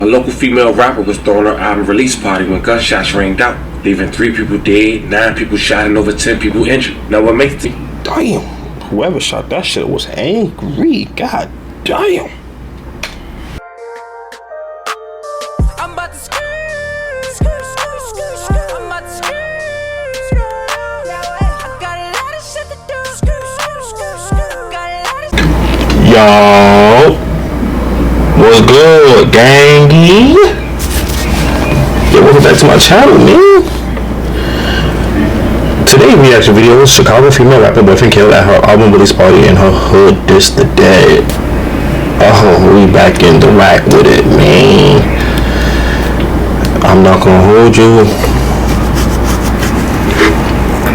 A local female rapper was throwing her album release party when gunshots rang out, leaving 3 people dead, 9 people shot, and over 10 people injured. Now what makes it? Damn, whoever shot that shit was angry. God damn. I'm about to Yo, what's good, gangy? Yo, welcome back to my channel, man. Today's reaction video is Chicago female rapper boyfriend killed at her album release party in her hood dissed the dead. Oh, we back in the rack with it, man. I'm not gonna hold you.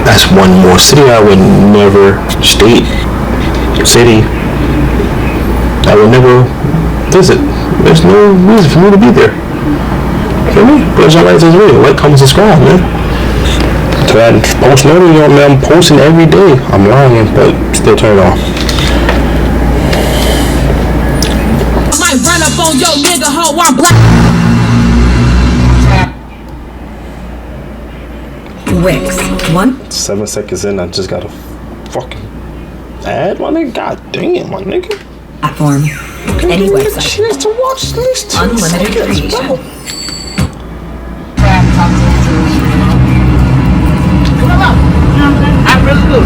That's one more city I would never city I will never visit. There's no reason for me to be there. Feel me? But it's alright to video. Like, comment, subscribe, man. So I post notifications on, man. I'm posting every day. I'm lying, but still turn it off. I might run up on your nigga hoe while black. Wix. 7 seconds in, I just got a fucking ad, my nigga. God damn, my nigga. Platform. Any website. Chance to watch this. Unlimited creation. I really do.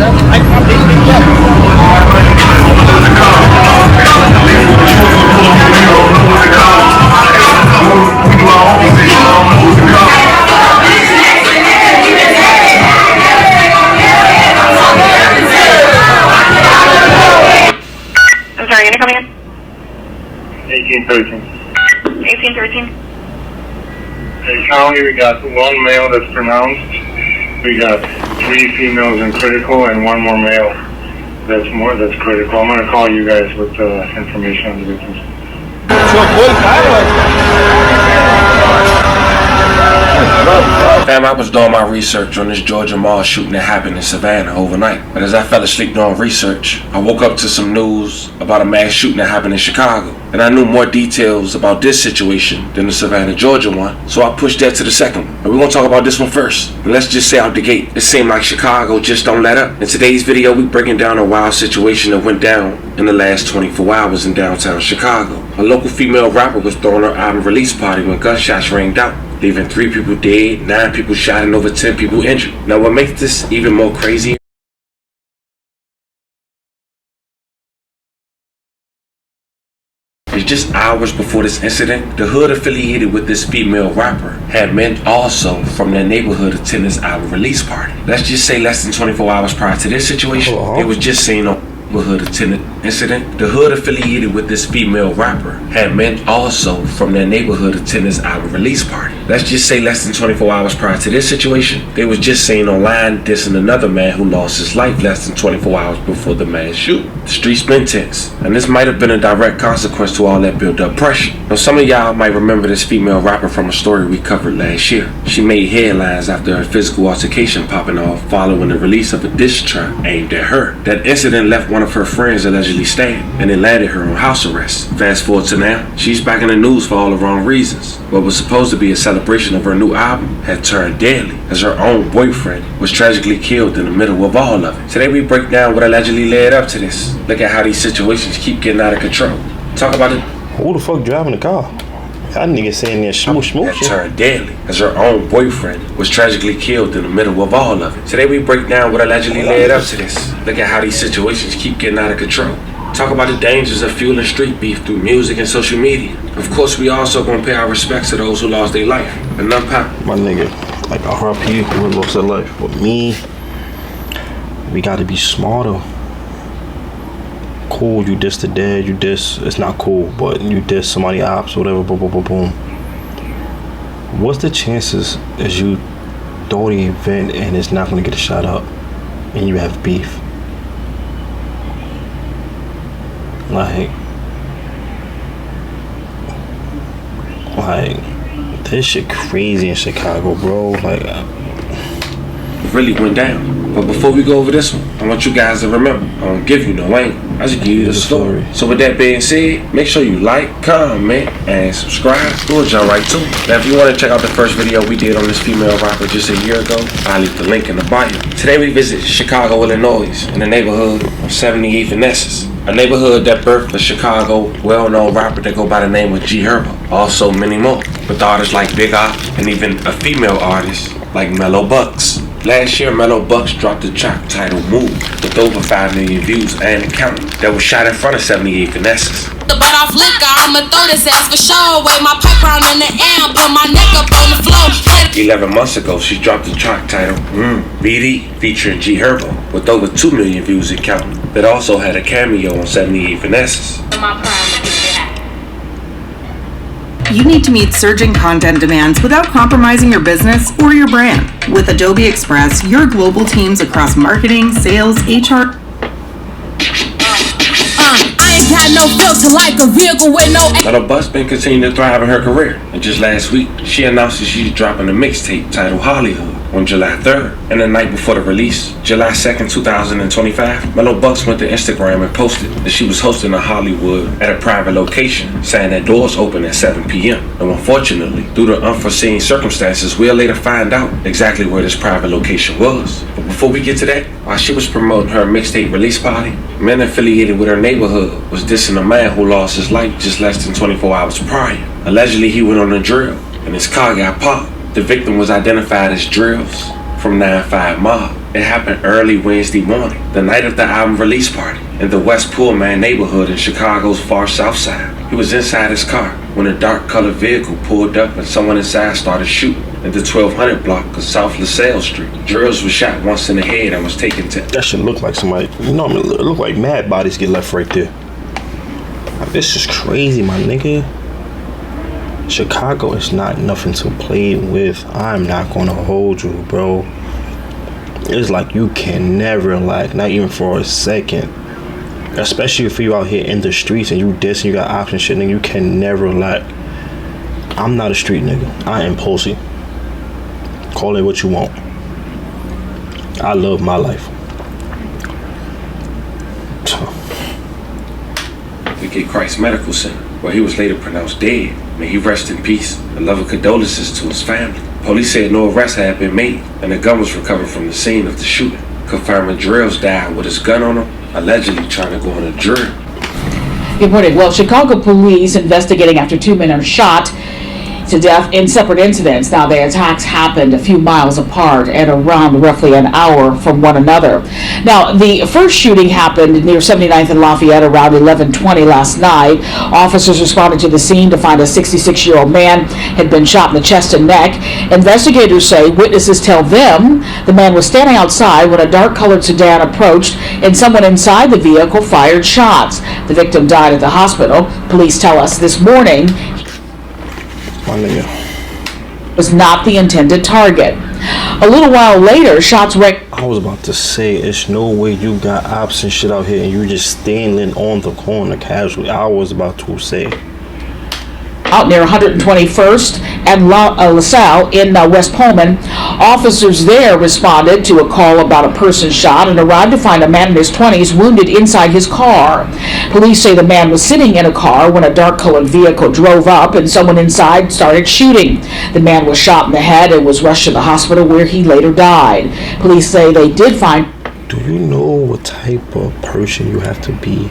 I'm sorry, you're gonna come in? 1813. 1813. In county, we got 1 male that's pronounced. We got 3 females in critical and 1 more male that's critical. I'm gonna call you guys with information on the victims. Fam, I was doing my research on this Georgia mall shooting that happened in Savannah overnight. But as I fell asleep doing research, I woke up to some news about a mass shooting that happened in Chicago. And I knew more details about this situation than the Savannah, Georgia one. So I pushed that to the second one. But we're gonna talk about this one first. And let's just say out the gate, it seemed like Chicago just don't let up. In today's video, we breaking down a wild situation that went down in the last 24 hours in downtown Chicago. A local female rapper was throwing her album release party when gunshots rang out, leaving 3 people dead, 9 people shot, and over 10 people injured. Now what makes this even more crazy is just hours before this incident, the hood affiliated with this female rapper had men also from their neighborhood attend this album release party. Let's just say less than 24 hours prior to this situation, it was just seen on neighborhood attendant incident. The hood affiliated with this female rapper had men also from their neighborhood attend this album release party. Let's just say less than 24 hours prior to this situation, they was just seen online dissing another man who lost his life less than 24 hours before the mass shoot. The streets been tense, and this might have been a direct consequence to all that built up pressure. Now some of y'all might remember this female rapper from a story we covered last year. She made headlines after her physical altercation popping off following the release of a diss track aimed at her. That incident left one of her friends allegedly stabbed, and it landed her on house arrest. Fast forward to now, she's back in the news for all the wrong reasons. What was supposed to be a celebration of her new album had turned deadly, as her own boyfriend was tragically killed in the middle of all of it. Today we break down what allegedly led up to this. Look at how these situations keep getting out of control. Talk about it. Who the fuck driving the car? That nigga saying that smoosh. Had turned deadly, as her own boyfriend was tragically killed in the middle of all of it. Today we break down what allegedly led up to this. Look at how these situations keep getting out of control. Talk about the dangers of fueling street beef through music and social media. Of course, we also gonna pay our respects to those who lost their life. And unpack. My nigga, like RIP who lost their life. But me, we gotta be smarter. Cool, you diss the dead, you diss, it's not cool, but you diss somebody ops, whatever, boom, boom, boom, boom. What's the chances as you throw the event and it's not gonna get a shot up and you have beef? Like this shit crazy in Chicago, bro. Like it really went down. But before we go over this one, I want you guys to remember, I don't give you no angle. I just give you the story. So with that being said, make sure you like, comment, and subscribe. We'll jump right to it. Now if you want to check out the first video we did on this female rapper just a year ago, I'll leave the link in the bio. Today we visit Chicago, Illinois, in the neighborhood of 78th and Essex. A neighborhood that birthed a Chicago well-known rapper that go by the name of G Herbo. Also many more, with artists like Big Op and even a female artist like Mellow Bucks. Last year, Mellow Bucks dropped a track titled Move with over 5 million views and counting that was shot in front of 78th and Essex. The butt off liquor, I'ma throw this ass for sure. Wave my pipe round in the air, put my neck up on the floor. 11 months ago, she dropped a track titled BD featuring G Herbo with over 2 million views and counting that also had a cameo on 78th and Essex. You need to meet surging content demands without compromising your business or your brand. With Adobe Express, your global teams across marketing, sales, HR, I ain't got no filter like a vehicle with no. Mellow Bucks been continuing to thrive in her career, and just last week, she announced that she's dropping a mixtape titled Hollywood on July 3rd. And the night before the release, July 2nd, 2025, Mellow Bucks went to Instagram and posted that she was hosting a Hollywood at a private location, saying that doors open at 7 p.m. And unfortunately, due to unforeseen circumstances, we'll later find out exactly where this private location was. But before we get to that, while she was promoting her mixtape release party, men affiliated with her neighborhood was dissing a man who lost his life just less than 24 hours prior. Allegedly, he went on a drill and his car got popped. The victim was identified as Drills from 9-5 Mob. It happened early Wednesday morning, the night of the album release party, in the West Pullman neighborhood in Chicago's far south side. He was inside his car when a dark-colored vehicle pulled up and someone inside started shooting at the 1200 block of South LaSalle Street. Drills was shot once in the head and was taken to... That should look like somebody, you know, it look like mad bodies get left right there. Like, this is crazy, my nigga. Chicago is not nothing to play with. I'm not gonna hold you, bro. It's like you can never lack, not even for a second. Especially if you out here in the streets and you diss and you got options shit, nigga, you can never lack. I'm not a street nigga. I am Posey. Call it what you want. I love my life. Wicked Christ Medical Center, where he was later pronounced dead. May he rest in peace. A love of condolences to his family. Police said no arrests had been made, and a gun was recovered from the scene of the shooting, confirming Drills died with his gun on him, allegedly trying to go on a drill. Good morning. Well, Chicago police investigating after 2 men are shot to death in separate incidents. Now, the attacks happened a few miles apart and around roughly an hour from one another. Now, the first shooting happened near 79th and Lafayette around 11:20 last night. Officers responded to the scene to find a 66-year-old man had been shot in the chest and neck. Investigators say witnesses tell them the man was standing outside when a dark-colored sedan approached and someone inside the vehicle fired shots. The victim died at the hospital. Police tell us this morning was not the intended target. A little while later, shots rang. I was about to say, it's no way you got ops and shit out here and you just standing on the corner casually. I was about to say. Out near 121st and LaSalle in West Pullman. Officers there responded to a call about a person shot and arrived to find a man in his 20s wounded inside his car. Police say the man was sitting in a car when a dark-colored vehicle drove up and someone inside started shooting. The man was shot in the head and was rushed to the hospital where he later died. Police say they did find... Do you know what type of person you have to be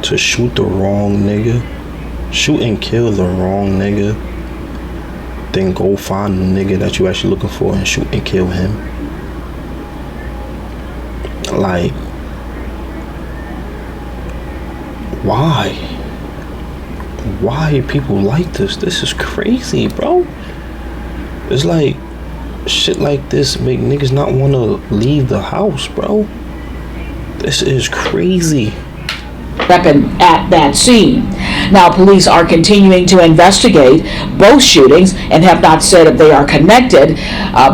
to shoot the wrong nigga? Shoot and kill the wrong nigga, then go find the nigga that you actually looking for and shoot and kill him. Like, why? Why are people like this? This is crazy, bro. It's like, shit like this make niggas not want to leave the house, bro. This is crazy. Weapon at that scene. Now, police are continuing to investigate both shootings and have not said if they are connected.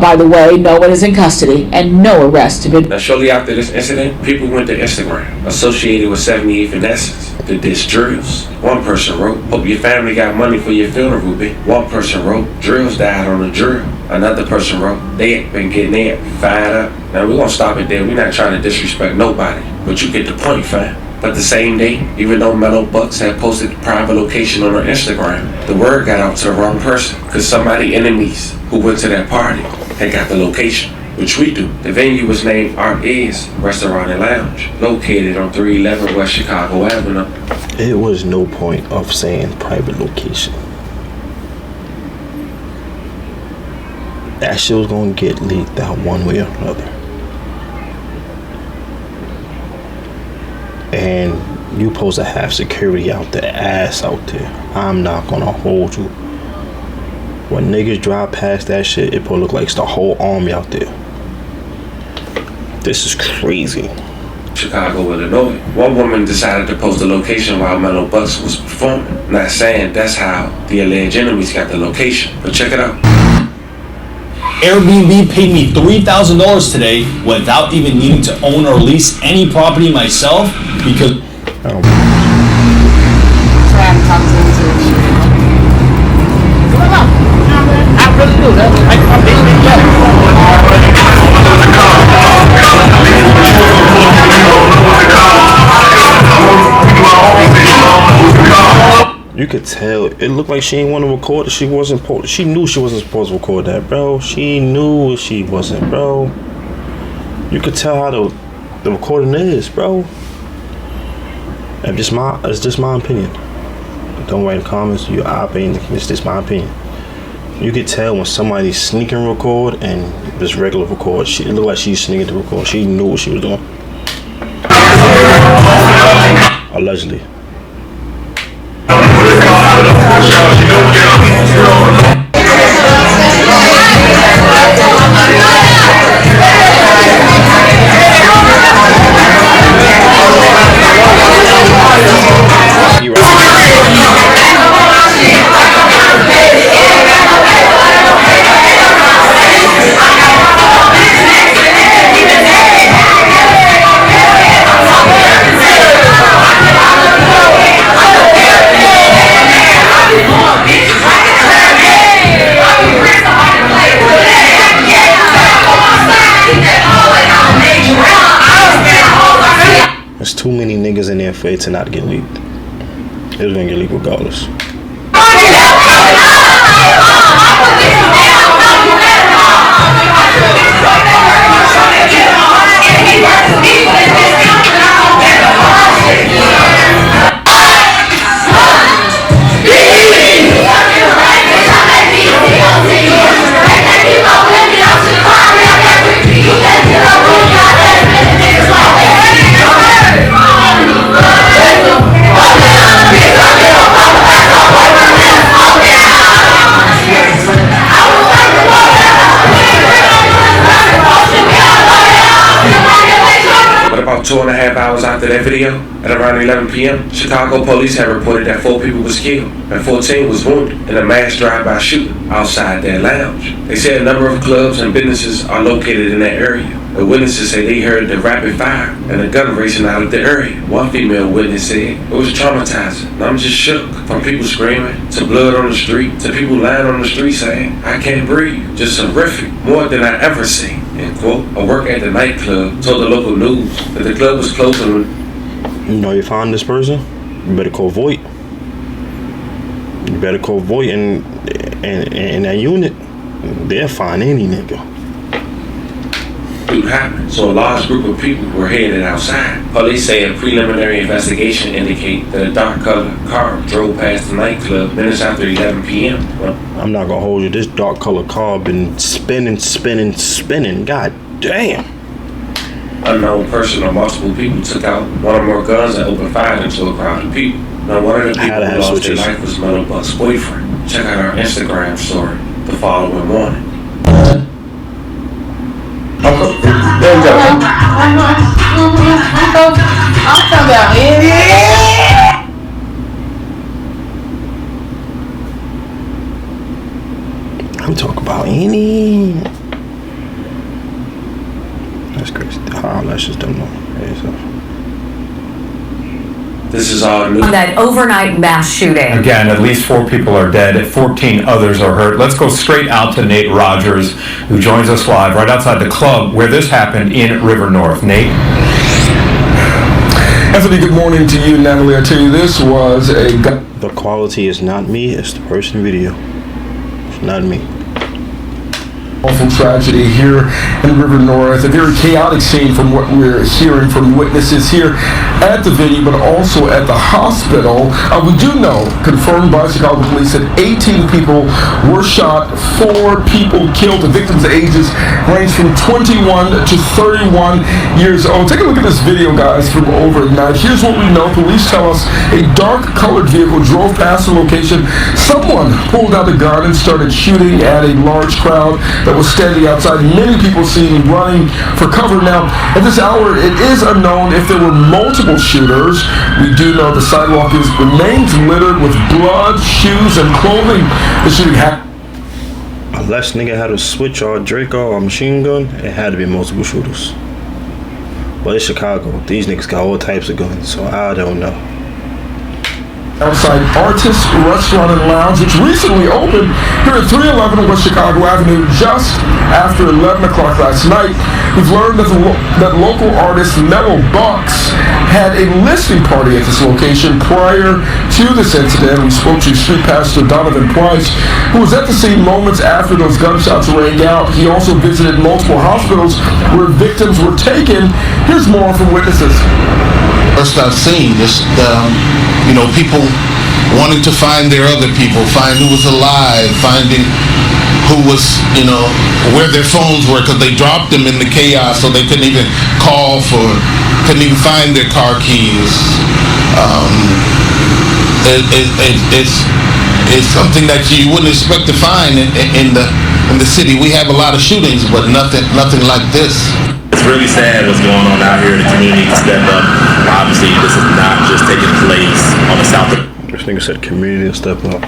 By the way, no one is in custody and no arrests have been. Now, shortly after this incident, people went to Instagram associated with 78th and Essex to diss Drills. One person wrote, "Hope your family got money for your funeral, Ruby." One person wrote, "Drills died on a drill." Another person wrote, "They ain't been getting it fired up Now we're gonna stop it there. We're not trying to disrespect nobody, but you get the point, fam. But the same day, even though Mellow Bucks had posted the private location on her Instagram, the word got out to the wrong person, cause somebody enemies who went to that party had got the location, which we do. The venue was named Art Is Restaurant and Lounge, located on 311 West Chicago Avenue. It was no point of saying private location. That shit was gonna get leaked out one way or another. And you supposed to have security out there, ass out there. I'm not gonna hold you. When niggas drive past that shit, it probably look like it's the whole army out there. This is crazy. Chicago, Illinois. One woman decided to post the location while Mellow Bucks was performing. Not saying that's how the alleged enemies got the location, but check it out. Airbnb paid me $3,000 today without even needing to own or lease any property myself because I really do. I'm being You could tell. It looked like she didn't want to record it. She knew she wasn't supposed to record that, bro. She knew she wasn't, bro. You could tell how the recording is, bro. It's just my opinion. Don't write in the comments your opinion. It's just my opinion. You could tell when somebody's sneaking record and this regular record. It looked like she's sneaking to record. She knew what she was doing. Allegedly. There's too many niggas in there for it to not get leaked. It was gonna get leaked regardless. About 2.5 hours after that video, at around 11 p.m., Chicago police had reported that 4 people was killed and 14 was wounded in a mass drive-by shooting outside their lounge. They said a number of clubs and businesses are located in that area. The witnesses say they heard the rapid fire and a gun racing out of the area. One female witness said it was traumatizing. I'm just shook, from people screaming to blood on the street to people lying on the street saying, "I can't breathe." Just horrific, more than I ever seen. End quote. A worker at the nightclub told the local news that the club was closing. You know, you find this person, you better call Voight. You better call Voight and that unit. They'll find any nigga. Happened, so a large group of people were headed outside. Police say a preliminary investigation indicates that a dark colored car drove past the nightclub minutes after 11 p.m. I'm not gonna hold you. This dark colored car been spinning. God damn. Unknown person or multiple people took out one or more guns and opened fire into a crowd of people. Now, one of the people who lost their life was Mellow Buck's boyfriend. Check out our Instagram story the following morning. I'm talking about it. I'm talking about any. That's crazy. The eyelashes don't know. This is all new. That overnight mass shooting. Again, at least 4 people are dead, 14 others are hurt. Let's go straight out to Nate Rogers, who joins us live right outside the club where this happened in River North. Nate? Anthony, good morning to you. Natalie, I tell you, this was The quality is not me, it's the person video. It's not me. Awful tragedy here in River North. A very chaotic scene from what we're hearing from witnesses here at the venue, but also at the hospital. We do know, confirmed by Chicago police, that 18 people were shot, 4 people killed. The victims' ages range from 21 to 31 years old. Take a look at this video, guys, from overnight. Here's what we know. Police tell us a dark-colored vehicle drove past the location. Someone pulled out a gun and started shooting at a large crowd that was standing outside. Many people seen running for cover. Now, at this hour, it is unknown if there were multiple shooters. We do know the sidewalk remains littered with blood, shoes, and clothing. The shooting happened. Unless nigga had a switch or a Draco or a machine gun, it had to be multiple shooters. But it's Chicago. These niggas got all types of guns, so I don't know. Outside Artist Restaurant and Lounge, which recently opened here at 311 West Chicago Avenue just after 11 o'clock last night. We've learned that local artist Mellow Bucks had a listening party at this location prior to this incident. We spoke to Street Pastor Donovan Price, who was at the scene moments after those gunshots rang out. He also visited multiple hospitals where victims were taken. Here's more from witnesses. First I've seen just, people wanting to find their other people, find who was alive, finding who was, where their phones were, because they dropped them in the chaos, so they couldn't even couldn't even find their car keys. It's something that you wouldn't expect to find in the city. We have a lot of shootings, but nothing like this. It's really sad what's going on out here. The community to step up. Obviously, this is not just taking place on the south. This nigga said community to step up.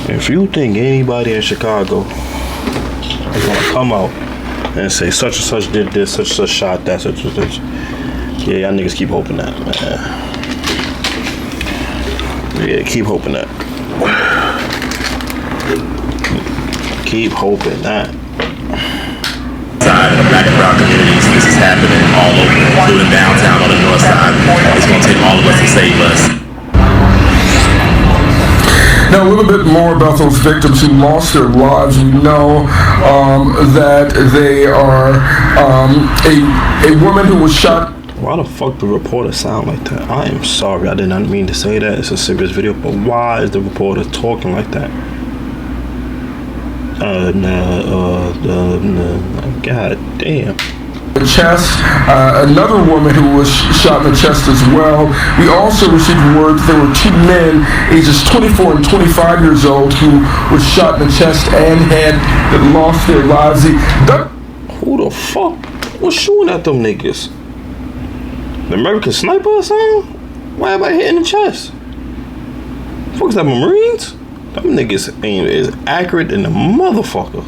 If you think anybody in Chicago is gonna come out and say such and such did this, such and such shot that, such and such, yeah, y'all niggas keep hoping that, man. Yeah, keep hoping that. Keep hoping that. Side of the black and brown communities, this is happening all over, including downtown on the north side. It's going to take all of us to save us. Now, a little bit more about those victims who lost their lives. We know that they are a woman who was shot. Why the fuck the reporter sound like that? I am sorry, I did not mean to say that. It's a serious video, but why is the reporter talking like that? God damn. The chest, another woman who was shot in the chest as well. We also received word that there were 2 men, ages 24 and 25 years old, who were shot in the chest and that lost their lives. Who the fuck was shooting at them niggas? The American sniper or something? Why everybody hitting the chest? Fuck is that, Marines? Them niggas aim is accurate than the motherfucker.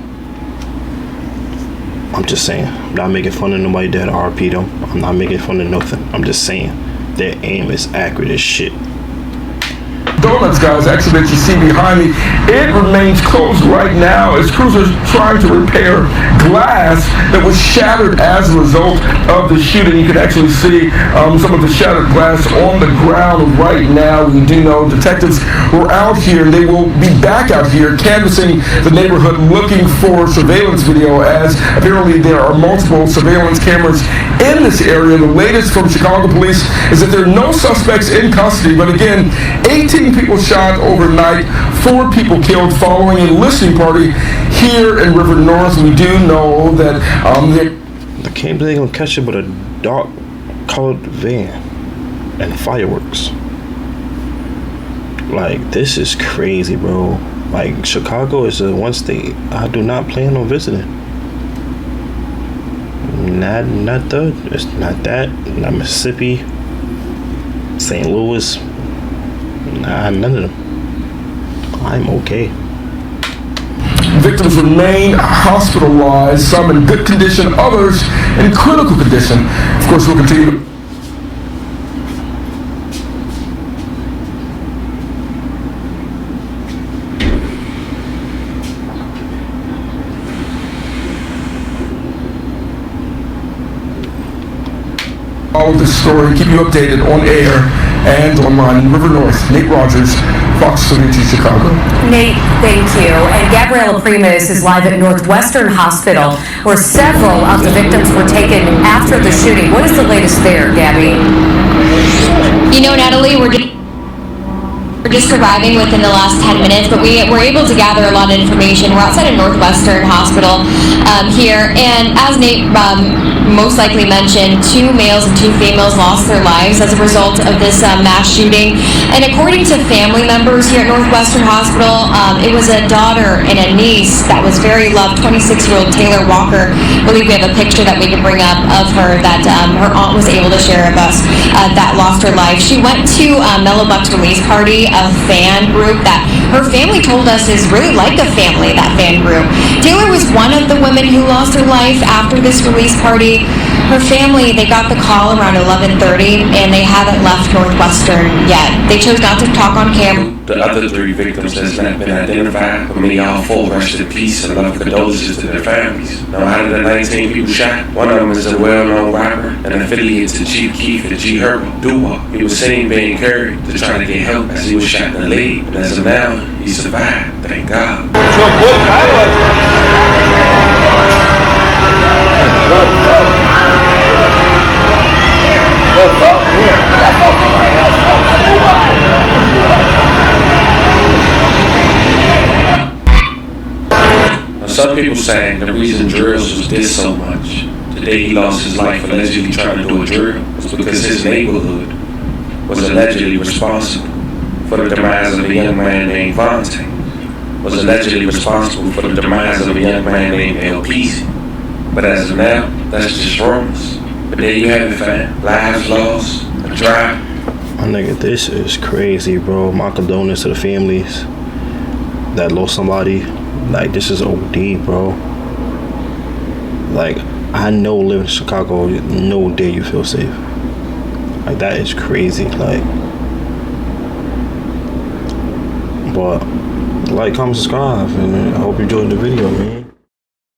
I'm just saying. I'm not making fun of nobody dead RP though. I'm not making fun of nothing. I'm just saying. Their aim is accurate as shit. Donuts, guys, actually, that you see behind me, it remains closed right now as crews are trying to repair glass that was shattered as a result of the shooting. You can actually see some of the shattered glass on the ground right now. We do know detectives were out here. They will be back out here canvassing the neighborhood looking for surveillance video, as apparently there are multiple surveillance cameras in this area. The latest from Chicago police is that there are no suspects in custody, but again, 18 people shot overnight, 4 people killed following a listening party here in River North. We do know that I can't believe they're gonna catch it with a dark colored van and fireworks. Like, this is crazy, bro. Like, Chicago is the one state I do not plan on visiting. Not it's not that, not Mississippi, St. Louis. Nah, none of them. I'm okay. Victims remain hospitalized, some in good condition, others in critical condition. Of course, we'll continue to Follow this story, keep you updated on air and online in River North. Nate Rogers, Fox 32 Chicago. Nate, thank you. And Gabriela Primus is live at Northwestern Hospital, where several of the victims were taken after the shooting. What is the latest there, Gabby? You know, Natalie, we're just arriving within the last 10 minutes, but we were able to gather a lot of information. We're outside of Northwestern Hospital here, and as Nate most likely mentioned, 2 males and 2 females lost their lives as a result of this mass shooting. And according to family members here at Northwestern Hospital, it was a daughter and a niece that was very loved, 26-year-old Taylor Walker. I believe we have a picture that we can bring up of her that her aunt was able to share with us that lost her life. She went to Mellow Buck's release party, a fan group that her family told us is really like a family, that fan group. Taylor was one of the women who lost her life after this release party. Her family, they got the call around 11:30 and they haven't left Northwestern yet. They chose not to talk on camera. The other 3 victims has not been identified, but many all 4 rest in peace and love condolences to their families. Now, out of the 19 people shot, one of them is a well-known rapper and affiliated to Chief Keef and G Herbo, Doo-Wop. He was seen being carried to try to get help as he was shot in the leg, and as of now, he survived, thank God. Some people say the reason drills was did so much the day he lost his life allegedly trying to do a drill was because his neighborhood was allegedly responsible for the demise of a young man named Vontae, was allegedly responsible for the demise of a young man named LPZ. But as of now, that's just rumors. But there you have it, fam. Lives lost, a drive. My nigga, this is crazy, bro. My condolences to the families that lost somebody. Like, this is OD, bro. Like, I know living in Chicago, no day you feel safe. Like, that is crazy. Like, but like, comment, subscribe, and I hope you enjoyed the video, man.